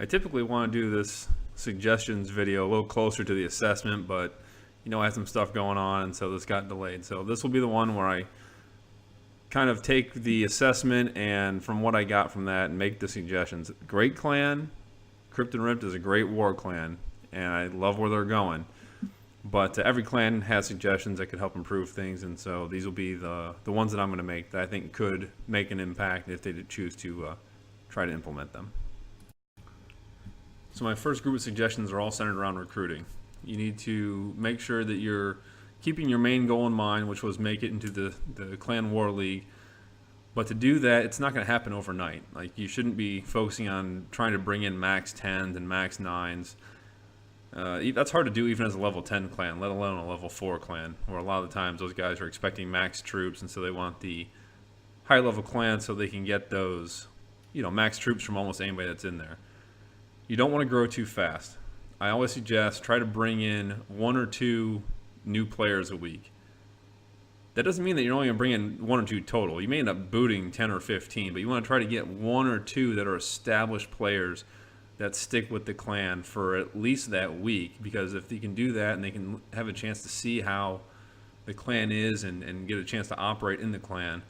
I typically want to do this suggestions video a little closer to the assessment, but I had some stuff going on, and so this got delayed. So this will be the one where I kind of take the assessment and from what I got from that and make the suggestions. Great clan. CryptNdRipped is a great war clan, and I love where they're going. But every clan has suggestions that could help improve things, and so these will be the ones that I'm going to make that I think could make an impact if they choose to try to implement them. So my first group of suggestions are all centered around recruiting. You need to make sure that you're keeping your main goal in mind, which was make it into the Clan War League. But to do that, it's not going to happen overnight. Like, you shouldn't be focusing on trying to bring in max 10s and max 9s. That's hard to do even as a level 10 clan, let alone a level 4 clan, where a lot of the times those guys are expecting max troops, and so they want the high level clan so they can get those, max troops from almost anybody that's in there. You don't want to grow too fast. I always suggest try to bring in 1 or 2 new players a week. That doesn't mean that you're only going to bring in 1 or 2 total. You may end up booting 10 or 15, but you want to try to get 1 or 2 that are established players that stick with the clan for at least that week, because if you can do that and they can have a chance to see how the clan is and get a chance to operate in the clan,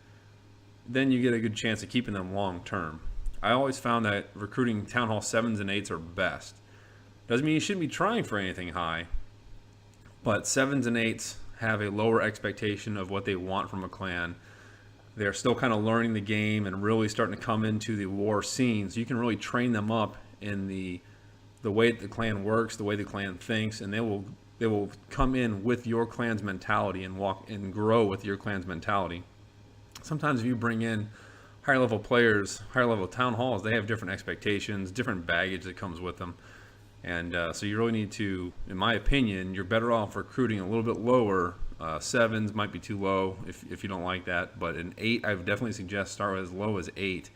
then you get a good chance of keeping them long term. I always found that recruiting Town Hall 7s and 8s are best. Doesn't mean you shouldn't be trying for anything high, but 7s and 8s have a lower expectation of what they want from a clan. They're still kind of learning the game and really starting to come into the war scene, so you can really train them up in the way that the clan works, the way the clan thinks, and they will come in with your clan's mentality and walk and grow with your clan's mentality. Sometimes if you bring in higher level players, higher level town halls, they have different expectations, different baggage that comes with them. And so you really need to, in my opinion, you're better off recruiting a little bit lower. 7s might be too low if you don't like that, but an 8, I would definitely suggest start as low as 8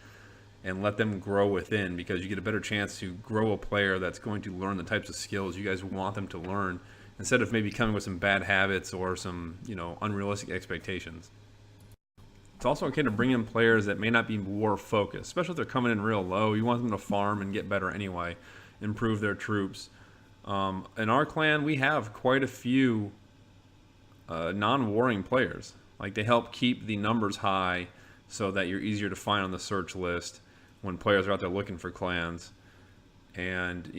and let them grow within, because you get a better chance to grow a player that's going to learn the types of skills you guys want them to learn, instead of maybe coming with some bad habits or some unrealistic expectations. It's also okay to bring in players that may not be war focused, especially if they're coming in real low. You want them to farm and get better anyway, improve their troops. In our clan, we have quite a few non-warring players. Like, they help keep the numbers high so that you're easier to find on the search list when players are out there looking for clans. And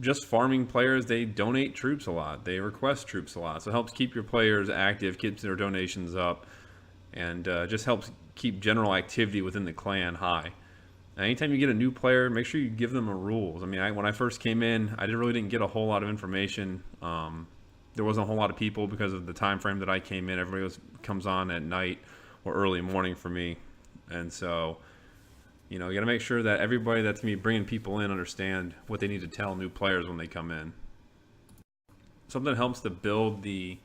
just farming players, they donate troops a lot, they request troops a lot, so it helps keep your players active, keeps their donations up, and just helps keep general activity within the clan high. Anytime you get a new player, make sure you give them a rules. I mean, when I first came in, I really didn't get a whole lot of information. There wasn't a whole lot of people because of the time frame that I came in. Everybody comes on at night or early morning for me, and so you got to make sure that everybody that's going to be bringing people in understand what they need to tell new players when they come in. Something that helps to build the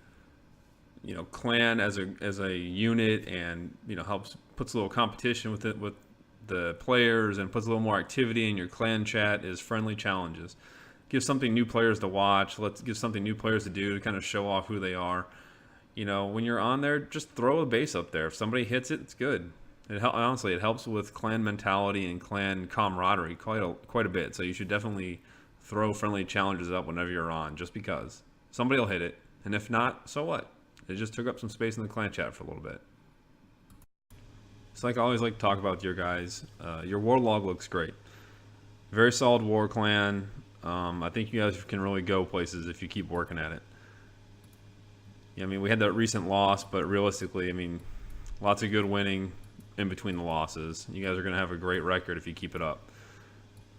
clan as a unit, and puts a little competition with the players and puts a little more activity in your clan chat is friendly challenges. Give something new players to watch. Let's give something new players to do to kind of show off who they are. When you're on there, just throw a base up there. If somebody hits it, it's good. Honestly, it helps with clan mentality and clan camaraderie quite a bit. So you should definitely throw friendly challenges up whenever you're on, just because somebody will hit it, and if not, so what? It just took up some space in the clan chat for a little bit. So, like I always like to talk about with your guys, your war log looks great. Very solid war clan. I think you guys can really go places if you keep working at it. I mean, we had that recent loss, but realistically, I mean, lots of good winning in between the losses. You guys are going to have a great record if you keep it up.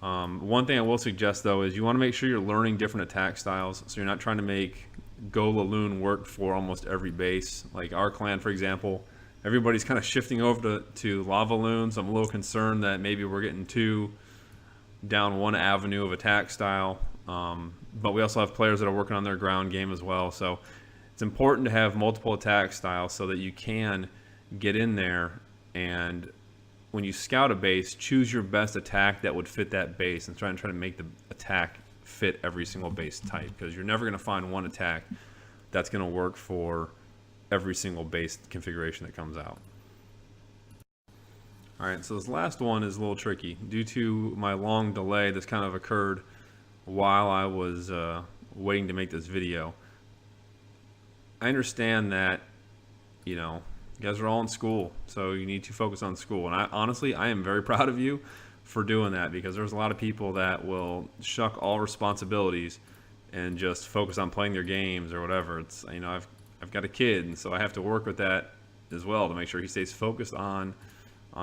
One thing I will suggest, though, is you want to make sure you're learning different attack styles, so you're not trying to make Go Laloon work for almost every base. Like our clan, for example, everybody's kind of shifting over to Lava Loons. I'm a little concerned that maybe we're getting too down one avenue of attack style, but we also have players that are working on their ground game as well, so it's important to have multiple attack styles so that you can get in there, and when you scout a base, choose your best attack that would fit that base and try to make the attack fit every single base type, because you're never going to find one attack that's going to work for every single base configuration that comes out. All right, so this last one is a little tricky. Due to my long delay, this kind of occurred while I was waiting to make this video. I understand that, you know, you guys are all in school, so you need to focus on school. And honestly, I am very proud of you for doing that, because there's a lot of people that will shuck all responsibilities and just focus on playing their games or whatever. It's, you know, I've got a kid, and so I have to work with that as well to make sure he stays focused on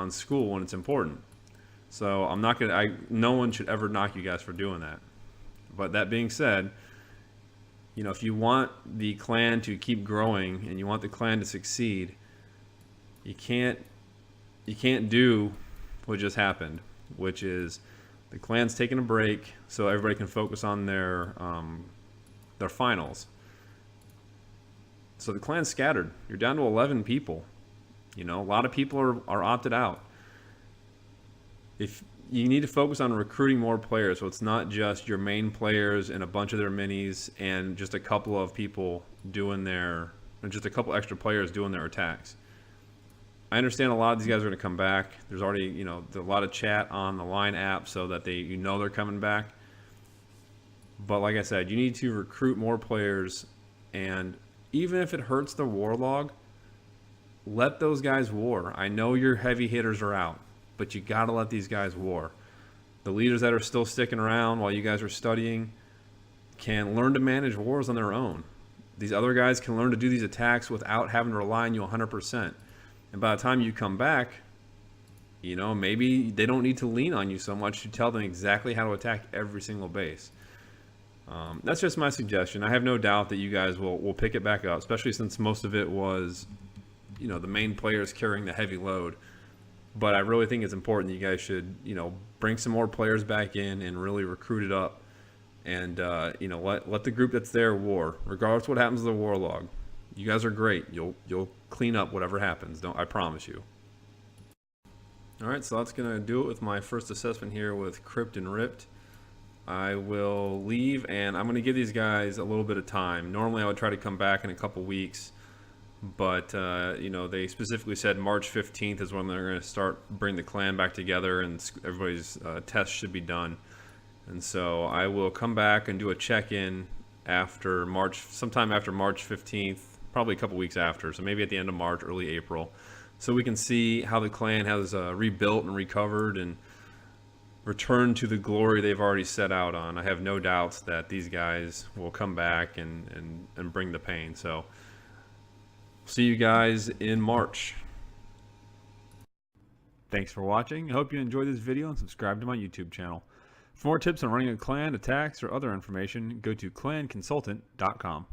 school when it's important. So I'm not gonna. No one should ever knock you guys for doing that. But that being said, you know, if you want the clan to keep growing and you want the clan to succeed, you can't do what just happened, which is the clan's taking a break so everybody can focus on their finals. So the clan's scattered. You're down to 11 people. You know, a lot of people are opted out. If you need to focus on recruiting more players, so it's not just your main players and a bunch of their minis and just a couple of people doing just a couple extra players doing their attacks. I understand a lot of these guys are going to come back. There's already, you know, a lot of chat on the Line app so that they're coming back. But like I said, you need to recruit more players, and even if it hurts the war log, let those guys war. I know your heavy hitters are out, but you got to let these guys war. The leaders that are still sticking around while you guys are studying can learn to manage wars on their own. These other guys can learn to do these attacks without having to rely on you 100%. And by the time you come back, you know, maybe they don't need to lean on you so much to tell them exactly how to attack every single base. That's just my suggestion. I have no doubt that you guys will pick it back up, especially since most of it was, you know, the main players carrying the heavy load. But I really think it's important that you guys should, you know, bring some more players back in and really recruit it up, and you know, let the group that's there war, regardless of what happens to the war log. You guys are great. You'll clean up whatever happens. I promise you. All right, so that's gonna do it with my first assessment here with CryptNdRipped. I will leave, and I'm gonna give these guys a little bit of time. Normally I would try to come back in a couple weeks, but you know, they specifically said March 15th is when they're going to bring the clan back together, and everybody's tests should be done. And so I will come back and do a check-in after sometime after March 15th, probably a couple weeks after, so maybe at the end of March, early April, so we can see how the clan has rebuilt and recovered and returned to the glory they've already set out on. I have no doubts that these guys will come back and bring the pain. So see you guys in March. Thanks for watching. I hope you enjoyed this video and subscribe to my YouTube channel. For more tips on running a clan, attacks, or other information, go to clanconsultant.com.